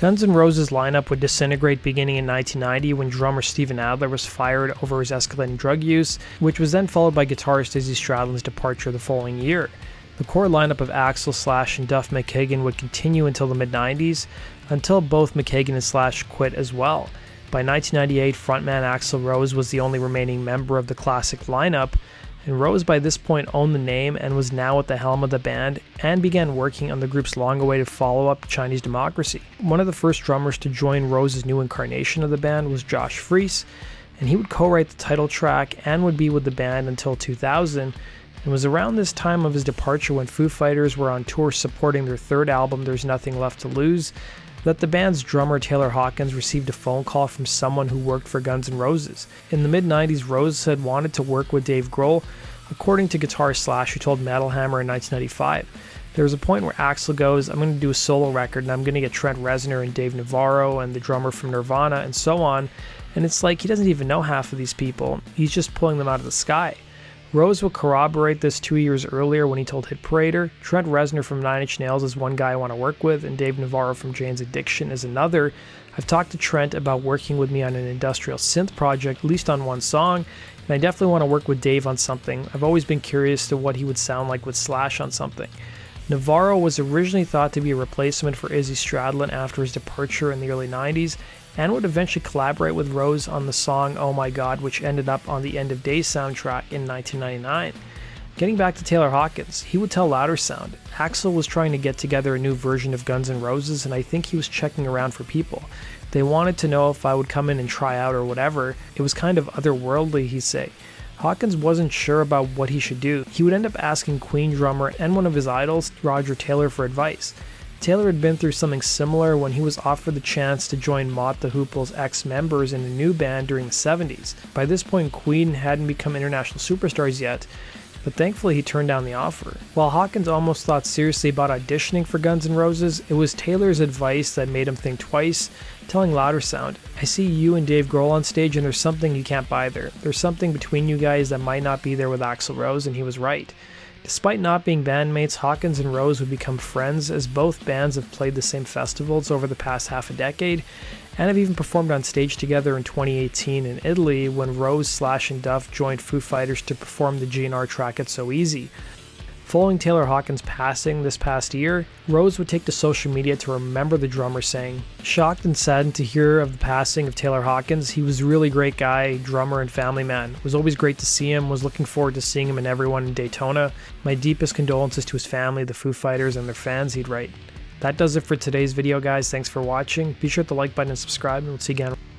Guns N' Roses lineup would disintegrate beginning in 1990 when drummer Steven Adler was fired over his escalating drug use, which was then followed by guitarist Izzy Stradlin's departure the following year. The core lineup of Axl, Slash, and Duff McKagan would continue until the mid-90s, until both McKagan and Slash quit as well. By 1998, frontman Axl Rose was the only remaining member of the classic lineup, and Rose by this point owned the name and was now at the helm of the band and began working on the group's long-awaited follow-up, Chinese Democracy. One of the first drummers to join Rose's new incarnation of the band was Josh Freese, and he would co-write the title track and would be with the band until 2000, and was around this time of his departure when Foo Fighters were on tour supporting their third album, There's Nothing Left to Lose, that the band's drummer Taylor Hawkins received a phone call from someone who worked for Guns N' Roses. In the mid-90s, Rose had wanted to work with Dave Grohl, according to guitarist Slash, who told Metal Hammer in 1995. There was a point where Axl goes, I'm going to do a solo record and I'm going to get Trent Reznor and Dave Navarro and the drummer from Nirvana and so on, and it's like he doesn't even know half of these people, he's just pulling them out of the sky. Rose would corroborate this 2 years earlier when he told Hit Parader, Trent Reznor from Nine Inch Nails is one guy I want to work with, and Dave Navarro from Jane's Addiction is another. I've talked to Trent about working with me on an industrial synth project, at least on one song, and I definitely want to work with Dave on something. I've always been curious to what he would sound like with Slash on something. Navarro was originally thought to be a replacement for Izzy Stradlin after his departure in the early 90s, and would eventually collaborate with Rose on the song Oh My God, which ended up on the End of Days soundtrack in 1999. Getting back to Taylor Hawkins, he would tell Louder Sound, Axl was trying to get together a new version of Guns N' Roses, and I think he was checking around for people. They wanted to know if I would come in and try out or whatever. It was kind of otherworldly, he'd say. Hawkins wasn't sure about what he should do. He would end up asking Queen drummer and one of his idols, Roger Taylor, for advice. Taylor had been through something similar when he was offered the chance to join Mott the Hoople's ex-members in a new band during the 70s. By this point, Queen hadn't become international superstars yet, but thankfully he turned down the offer. While Hawkins almost thought seriously about auditioning for Guns N' Roses, it was Taylor's advice that made him think twice, telling Louder Sound, I see you and Dave Grohl on stage and there's something you can't buy there. There's something between you guys that might not be there with Axl Rose, and he was right. Despite not being bandmates, Hawkins and Rose would become friends as both bands have played the same festivals over the past half a decade and have even performed on stage together in 2018 in Italy when Rose, Slash, and Duff joined Foo Fighters to perform the GNR track It's So Easy. Following Taylor Hawkins' passing this past year, Rose would take to social media to remember the drummer, saying, shocked and saddened to hear of the passing of Taylor Hawkins. He was a really great guy, drummer and family man. It was always great to see him, was looking forward to seeing him and everyone in Daytona. My deepest condolences to his family, the Foo Fighters, and their fans, he'd write. That does it for today's video, guys. Thanks for watching. Be sure to like button and subscribe, and we'll see you again.